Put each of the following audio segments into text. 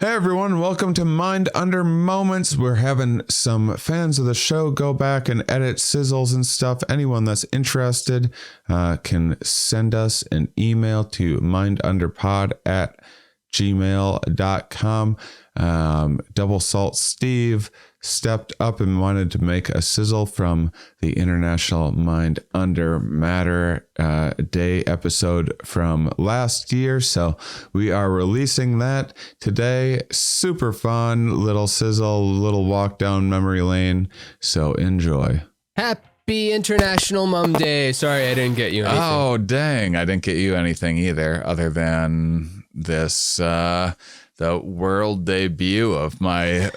Hey everyone, welcome to Mind Under Moments. We're having some fans of the show go back and edit sizzles and stuff. Anyone that's interested can send us an email to mindunderpod@gmail.com. DoubleSaltSteve stepped up and wanted to make a sizzle from the International Mind Under Matter Day episode from last year. So we are releasing that today. Super fun little sizzle, little walk down memory lane. So enjoy. Happy International Mum Day. Sorry, I didn't get you anything. Oh, dang. I didn't get you anything either, other than this, the world debut of my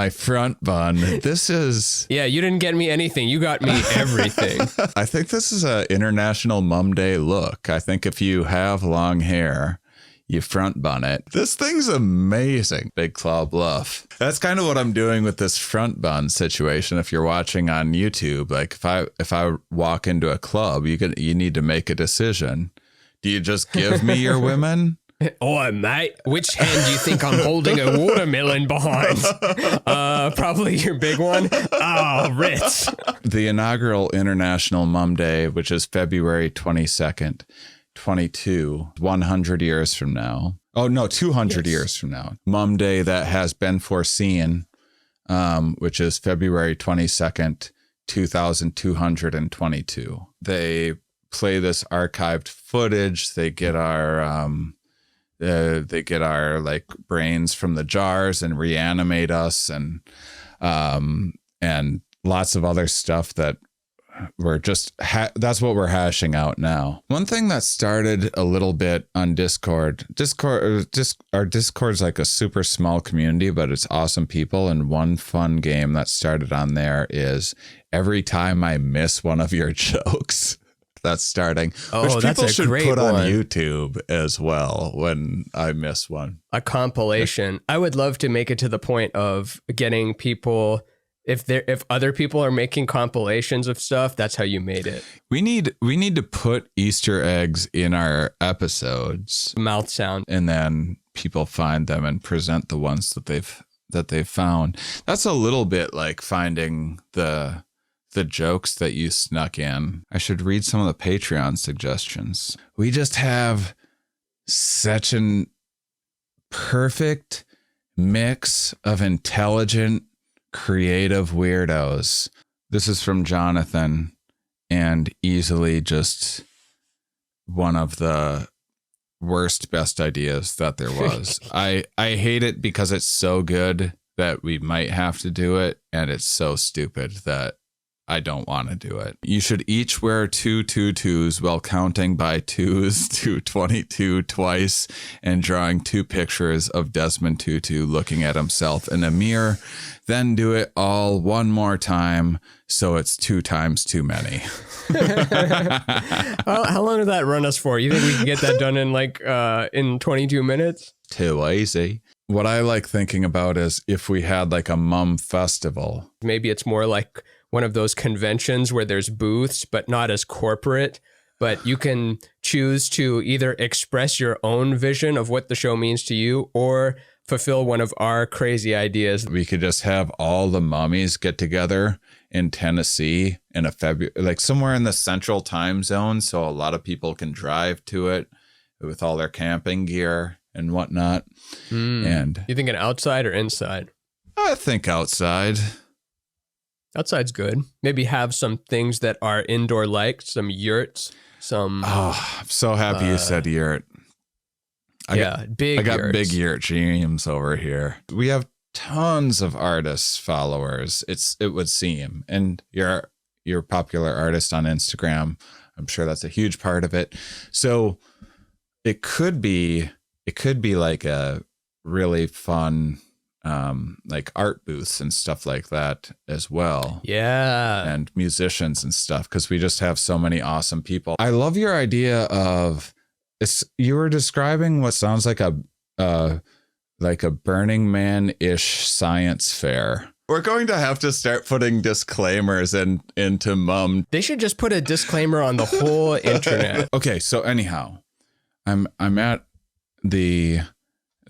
front bun. This is... Yeah, you didn't get me anything. You got me everything. I think this is a International Mum Day look. I think if you have long hair, you front bun it. This thing's amazing. Big Claw Bluff. That's kind of what I'm doing with this front bun situation. If you're watching on YouTube, like if I walk into a club, you need to make a decision. Do you just give me your women? Oh, mate, which hand do you think I'm holding a watermelon behind? Probably your big one. Oh, Ritz. The inaugural International Mum Day, which is February 22nd, 100 years from now. Oh, no, 200 years from now. Mum Day that has been foreseen, which is February 22nd, 2222. They play this archived footage. They get our like brains from the jars and reanimate us and lots of other stuff that we're just that's what we're hashing out now. One thing that started a little bit on Discord, our Discord's like a super small community, but it's awesome people. And one fun game that started on there is every time I miss one of your jokes. That's starting, which people should put on YouTube as well when I miss one. A compilation. I would love to make it to the point of getting people, if other people are making compilations of stuff, that's how you made it. We need to put Easter eggs in our episodes. Mouth sound. And then people find them and present the ones that they've found. That's a little bit like finding the jokes that you snuck in. I should read some of the Patreon suggestions. We just have such an perfect mix of intelligent, creative weirdos. This is from Jonathan, and easily just one of the worst, best ideas that there was. I hate it because it's so good that we might have to do it, and it's so stupid that I don't want to do it. You should each wear 2 tutus while counting by twos to 22 twice and drawing 2 pictures of Desmond Tutu looking at himself in a mirror. Then do it all one more time so it's 2 times too many. How long did that run us for? You think we can get that done in in 22 minutes? Too easy. What I like thinking about is if we had like a mum festival. Maybe it's more like one of those conventions where there's booths, but not as corporate. But you can choose to either express your own vision of what the show means to you or fulfill one of our crazy ideas. We could just have all the mummies get together in Tennessee in a February, like somewhere in the central time zone. So a lot of people can drive to it with all their camping gear and whatnot. And you thinking outside or inside? I think outside. Outside's good. Maybe have some things that are indoor like, some yurts, some... Oh, I'm so happy you said yurt. I got big yurt dreams over here. We have tons of artists followers, it would seem. And you're a popular artist on Instagram. I'm sure that's a huge part of it. So it could be like a really fun like art booths and stuff like that as well. Yeah. And musicians and stuff, because we just have so many awesome people. I love your idea of you were describing what sounds like a Burning Man-ish science fair. We're going to have to start putting disclaimers into mum. They should just put a disclaimer on the whole internet. Okay, so anyhow, I'm at the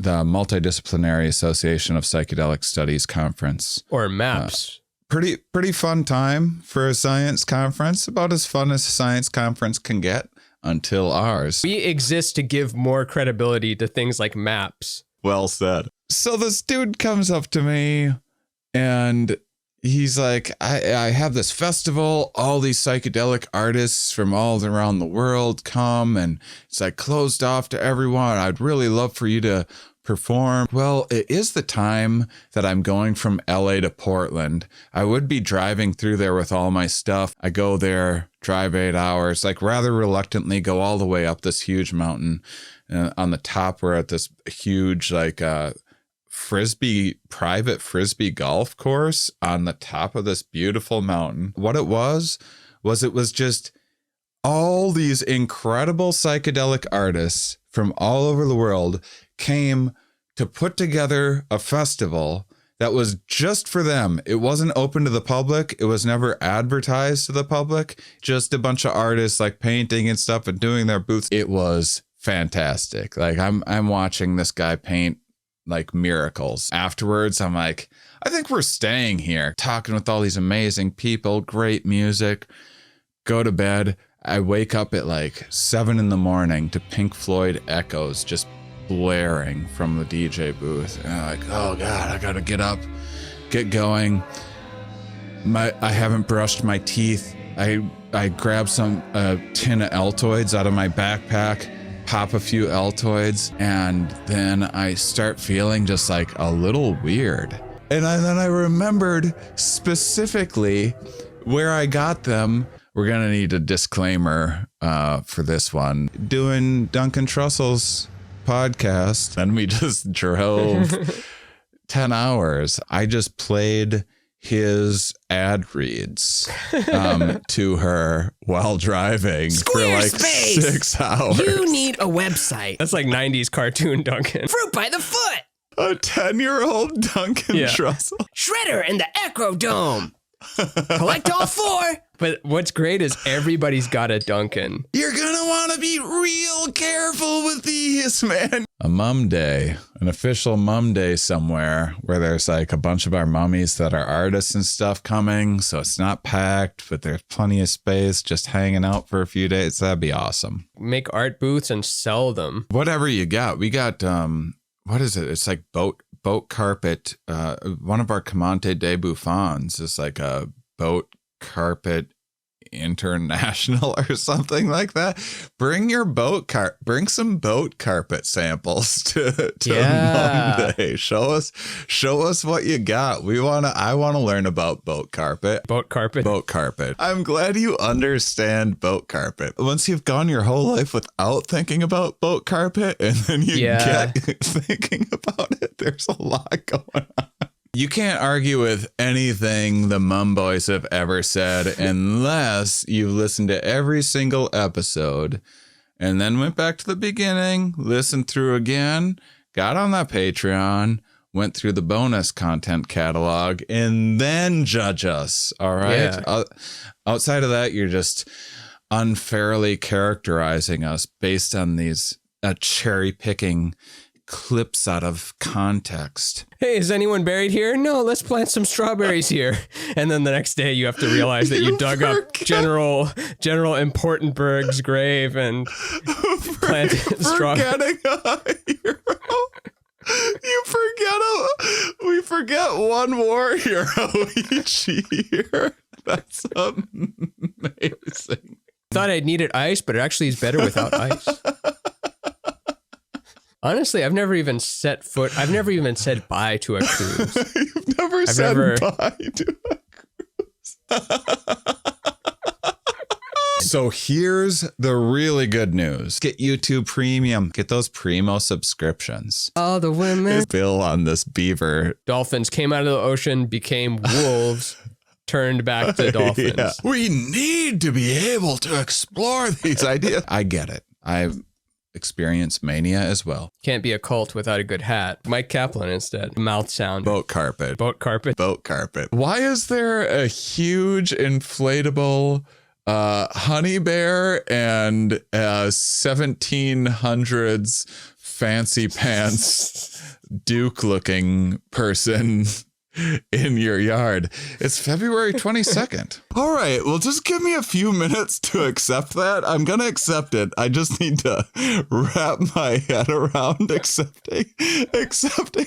the Multidisciplinary Association of Psychedelic Studies conference. Or MAPS. Pretty fun time for a science conference, about as fun as a science conference can get until ours. We exist to give more credibility to things like MAPS. Well said. So this dude comes up to me and he's like, I have this festival, all these psychedelic artists from all around the world come, and it's like closed off to everyone. I'd really love for you to perform. Well, it is the time that I'm going from LA to Portland. I would be driving through there with all my stuff. I go there, drive 8 hours, like rather reluctantly go all the way up this huge mountain. On the top, we're at this huge, like, private frisbee golf course on the top of this beautiful mountain. What it was just all these incredible psychedelic artists from all over the world came to put together a festival that was just for them. It wasn't open to the public. It was never advertised to the public. Just a bunch of artists like painting and stuff and doing their booths. It was fantastic. Like I'm watching this guy paint like miracles. Afterwards, I'm like, I think we're staying here, talking with all these amazing people, great music, go to bed. I wake up at like 7 a.m. to Pink Floyd Echoes just blaring from the DJ booth. And I'm like, oh God, I gotta get up, get going. I haven't brushed my teeth. I grab some tin of Altoids out of my backpack, pop a few Altoids, and then I start feeling just like a little weird. And then I remembered specifically where I got them. We're going to need a disclaimer for this one. Doing Duncan Trussell's podcast, and we just drove 10 hours. I just played his ad reads to her while driving for like 6 hours. You need a website. That's like 90s cartoon Duncan. Fruit by the foot. A 10-year-old Duncan Trussell. Shredder and the Echo Dome. Collect all 4. But what's great is everybody's got a Duncan. You're going to want to be real careful with these, man. A mum day, an official mum day somewhere where there's like a bunch of our mummies that are artists and stuff coming. So it's not packed, but there's plenty of space just hanging out for a few days. That'd be awesome. Make art booths and sell them. Whatever you got. We got, what is it? It's like boat carpet. One of our Commante de Buffons is like a boat carpet international or something like that. Bring some boat carpet samples to Monday. Show us what you got. I want to learn about boat carpet. Boat carpet. I'm glad you understand boat carpet. Once you've gone your whole life without thinking about boat carpet and then you get thinking about it, there's a lot going on. You can't argue with anything the Mum Boys have ever said unless you listened to every single episode and then went back to the beginning, listened through again, got on that Patreon, went through the bonus content catalog, and then judge us. All right. Yeah. Outside of that, you're just unfairly characterizing us based on these cherry picking clips out of context. Hey, is anyone buried here? No, let's plant some strawberries here. And then the next day you have to realize that you dug up General Importantberg's grave and planted strawberries. Forgetting a hero. We forget one war hero each year. That's amazing. Thought I'd needed ice, but it actually is better without ice. Honestly, I've never even said bye to a cruise. You've never said bye to a cruise. So here's the really good news. Get YouTube Premium. Get those Primo subscriptions. All the women. Bill on this beaver. Dolphins came out of the ocean, became wolves, turned back to dolphins. Yeah. We need to be able to explore these ideas. I get it. I've experienced mania as well. Can't be a cult without a good hat. Mike Kaplan instead. Mouth sound. Boat carpet. Why is there a huge inflatable honey bear and 1700s fancy pants Duke looking person in your yard. It's February 22nd. All right. Well, just give me a few minutes to accept that. I'm going to accept it. I just need to wrap my head around accepting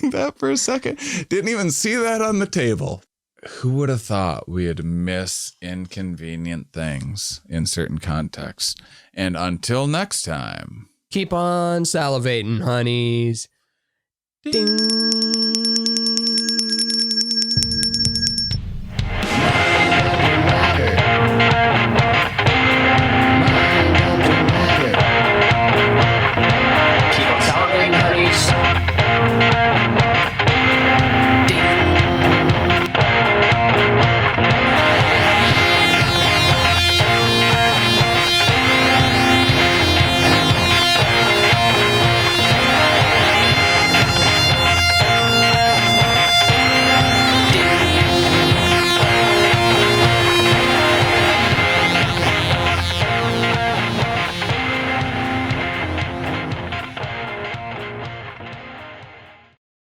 that for a second. Didn't even see that on the table. Who would have thought we'd miss inconvenient things in certain contexts? And until next time, Keep on salivating, honeys. Ding.